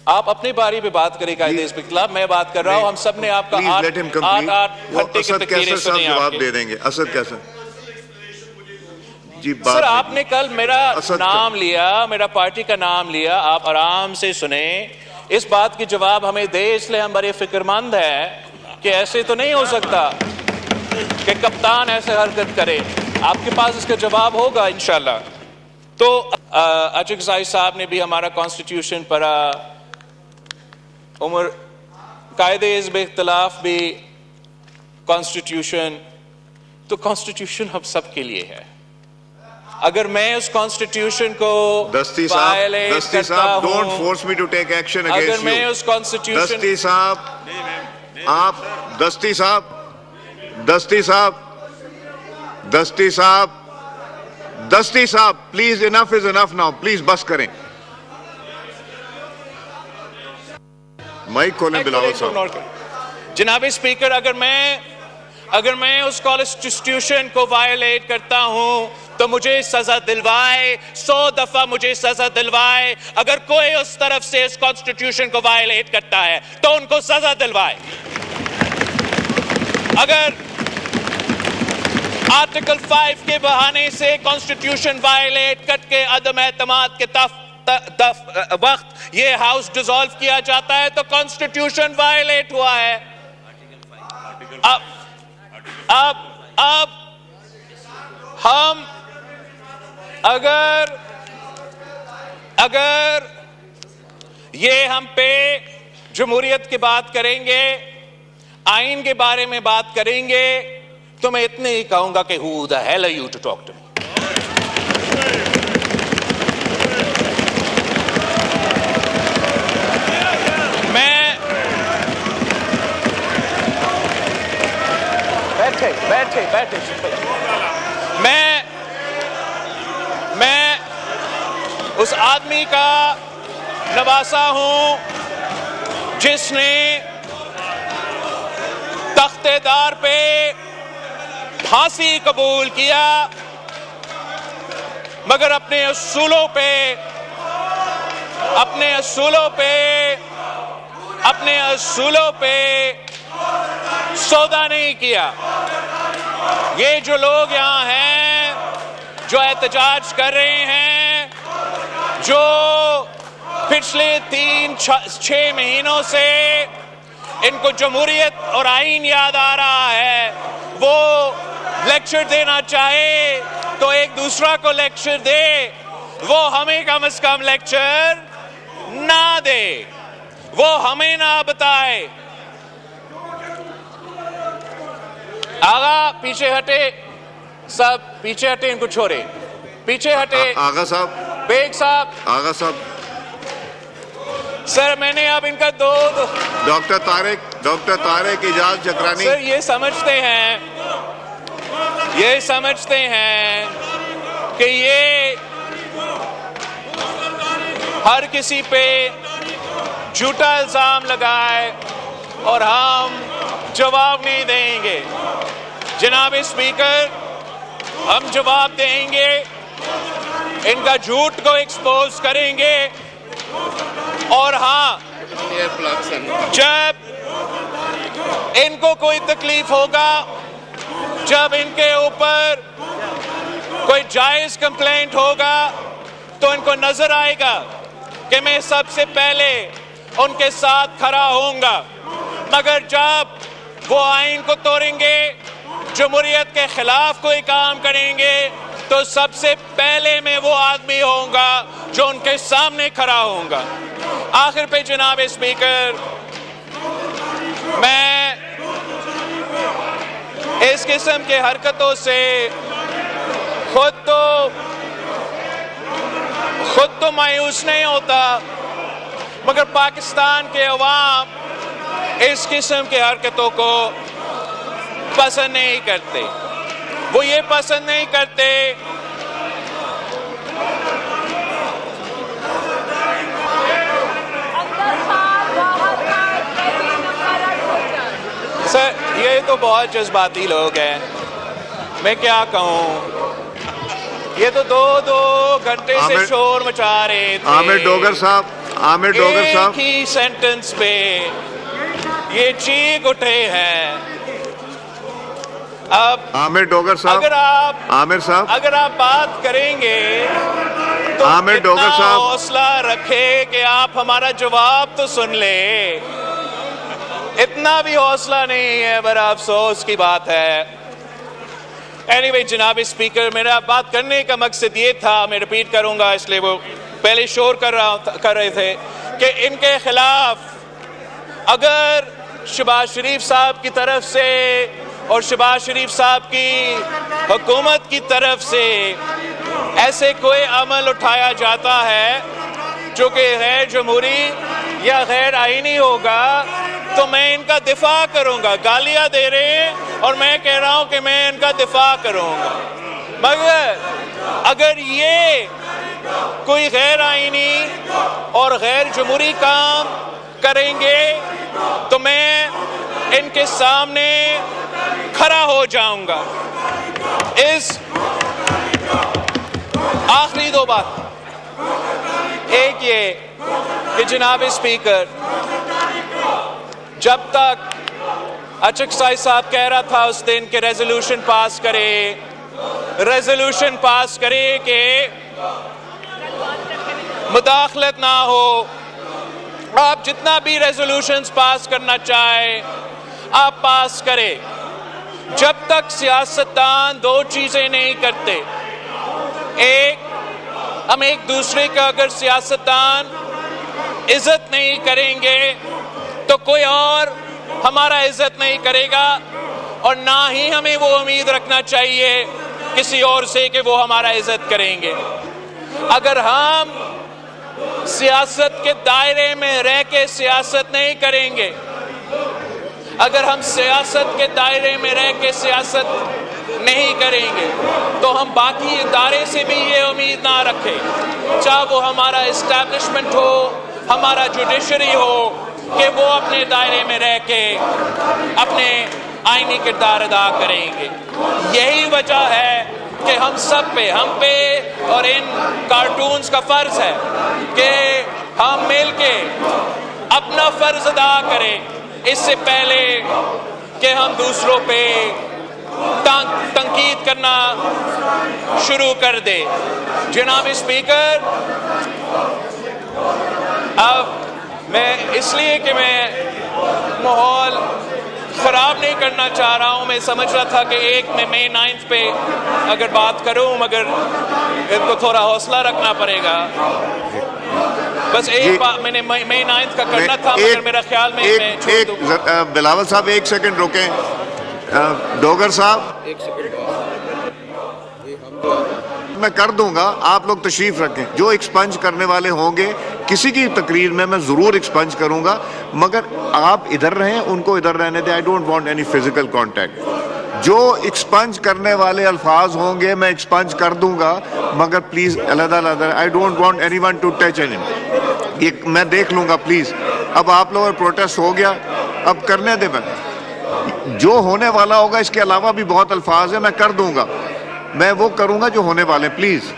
आप अपनी बारी पे बात करें कायदे के खिलाफ, मैं बात कर रहा हूं। हम सब ने आपका 8 घंटे की तकरीरें सुनी। जवाब दे देंगे। असद कैसर जी, सर आपने कल मेरा नाम लिया, मेरा पार्टी का नाम लिया, आप आराम से सुने। इस बात की जवाब हमें दे, इसलिए हम बड़े फिक्रमंद हैं कि ऐसे तो नहीं हो सकता कि कप्तान ऐसे हरकत करे। आपके पास इसका जवाब होगा इंशाल्लाह। तो अचक ज़ाहिद साहब ने भी हमारा कॉन्स्टिट्यूशन पढ़ा, उमर कायदे हिज़्ब इख्तिलाफ भी कॉन्स्टिट्यूशन, तो कॉन्स्टिट्यूशन हम सब के लिए है। अगर मैं उस कॉन्स्टिट्यूशन को वायलेट करता हूं, don't force me to take action against you. अगर मैं उस कॉन्स्टिट्यूशन, दस्ती साहब please, enough is enough now, please बस करें। माइक खोलें बिलावल साहब। जनाब स्पीकर, अगर मैं उस कॉन्स्टिट्यूशन को वायलेट करता हूं तो मुझे सजा दिलवाए, 100 दफा मुझे सजा दिलवाए। अगर कोई उस तरफ से इस कॉन्स्टिट्यूशन को वायलेट करता है तो उनको सजा दिलवाए। अगर आर्टिकल 5 के बहाने से कॉन्स्टिट्यूशन वायलेट करके अदम एतमाद के वक्त ये हाउस डिसॉल्व किया जाता है तो कॉन्स्टिट्यूशन वायलेट हुआ है। अब हम अगर ये हम पे जमहूरियत की बात करेंगे, आइन के बारे में बात करेंगे, तो मैं इतने ही कहूंगा कि who the hell are you to talk to me? बैठे मैं उस आदमी का नवासा हूं जिसने तख्तेदार पे फांसी कबूल किया, मगर अपने असूलों पे सौदा नहीं किया। ये जो लोग यहां हैं, जो एहतजाज कर रहे हैं, जो पिछले 3-6 महीनों से इनको जमहूरियत और आइन याद आ रहा है, वो लेक्चर देना चाहे तो एक दूसरा को लेक्चर दे, वो हमें कम से कम लेक्चर ना दे, वो हमें ना बताए। आगा पीछे हटे, सब पीछे हटे, इनको छोड़े, पीछे हटे। आगा साहब, बेग साहब, आगा साहब। सर मैंने अब इनका डॉक्टर तारिक इजाज जकरानी। सर ये समझते हैं कि ये हर किसी पे झूठा इल्जाम लगाए और हम जवाब नहीं देंगे। जनाब स्पीकर, हम जवाब देंगे, इनका झूठ को एक्सपोज करेंगे। और हाँ, जब इनको कोई तकलीफ होगा, जब इनके ऊपर कोई जायज कंप्लेंट होगा, तो इनको नजर आएगा कि मैं सबसे पहले उनके साथ खड़ा होऊंगा। मगर जब वो आइन को तोड़ेंगे, जमहूरियत के खिलाफ कोई काम करेंगे, तो सबसे पहले मैं वो आदमी होऊंगा जो उनके सामने खड़ा होऊंगा। आखिर पे जनाब स्पीकर, मैं इस किस्म के हरकतों से खुद तो मायूस नहीं होता, मगर पाकिस्तान के अवाम इस किस्म के हरकतों को पसंद नहीं करते। वो ये पसंद नहीं करते सर, ये तो बहुत जज्बाती लोग हैं, मैं क्या कहूँ। ये तो दो घंटे से शोर मचा रहे थे। आमिर डोगर साहब, आमिर डोगर एक साहब। ही सेंटेंस पे ये चीख उठे हैं। अब आमिर डोगर साहब, आमिर साहब, अगर आप बात करेंगे तो आमिर डोगर इतना साहब। हौसला रखे कि आप हमारा जवाब तो सुन ले। इतना भी हौसला नहीं है, बड़ा अफसोस की बात है। एनीवे जनाब स्पीकर, मेरा बात करने का मकसद ये था, मैं रिपीट करूंगा इसलिए वो पहले शोर कर रहे थे कि इनके खिलाफ अगर शहबाज शरीफ साहब की तरफ से और शहबाज शरीफ साहब की हुकूमत की तरफ से ऐसे कोई अमल उठाया जाता है जो कि गैर जमहूरी या गैर आईनी होगा तो मैं इनका दिफा करूंगा। गालियां दे रहे हैं और मैं कह रहा हूं कि मैं इनका दिफा करूंगा। मगर अगर ये कोई गैर आईनी और गैर जमहूरी काम करेंगे तो मैं इनके सामने खड़ा हो जाऊंगा। इस आखिरी दो बात, एक ये कि जनाब स्पीकर, जब तक अचकसाई साहब कह रहा था उस दिन के रेजोल्यूशन पास करे कि मुदाखलत ना हो, आप जितना भी रेजोल्यूशंस पास करना चाहे आप पास करें। जब तक सियासतदान दो चीजें नहीं करते, एक, हम एक दूसरे का अगर सियासतदान इज्जत नहीं करेंगे तो कोई और हमारा इज्जत नहीं करेगा और ना ही हमें वो उम्मीद रखना चाहिए किसी और से कि वो हमारा इज्जत करेंगे। अगर हम सियासत के दायरे में रह के सियासत नहीं करेंगे, अगर हम सियासत के दायरे में रह के सियासत नहीं करेंगे तो हम बाकी इदारे से भी ये उम्मीद ना रखें, चाहे वो हमारा इस्टेब्लिशमेंट हो, हमारा जुडिशरी हो, कि वो अपने दायरे में रह के अपने आईनी किरदार अदा करेंगे। यही वजह है कि हम सब पे, हम पे और इन कार्टून्स का फर्ज है कि हम मिलके अपना फर्ज अदा करें इससे पहले कि हम दूसरों पे तंकीद करना शुरू कर दे। जनाब स्पीकर, अब मैं इसलिए कि मैं माहौल ख़राब नहीं करना चाह रहा हूँ, मैं समझ रहा था कि एक मैं मई 9 पे अगर बात करूँ, मगर इनको थोड़ा हौसला रखना पड़ेगा। बस एक बात मैंने मई 9 का करना था, मगर मेरा ख्याल में मैं छोड़ दूँ। बिलावल साहब एक सेकंड रुकें। डोगर साहब, एक सेकंड, मैं कर दूंगा, आप लोग तशरीफ रखें। जो एक्सपंज करने वाले होंगे किसी की तकरीर में मैं जरूर एक्सपंज करूंगा, मगर आप इधर रहें, उनको इधर रहने दें। आई don't want any physical contact. जो एक्सपंज करने वाले अल्फाज होंगे मैं एक्सपंज कर दूंगा, मगर प्लीज अलग-अलग, I don't want anyone to touch anyone. ये मैं देख लूंगा प्लीज। अब आप लोगों का प्रोटेस्ट हो गया, अब करने दे। मैं जो होने वाला होगा इसके अलावा भी बहुत अल्फाज है, मैं कर दूंगा, मैं वो करूंगा जो होने वाले। प्लीज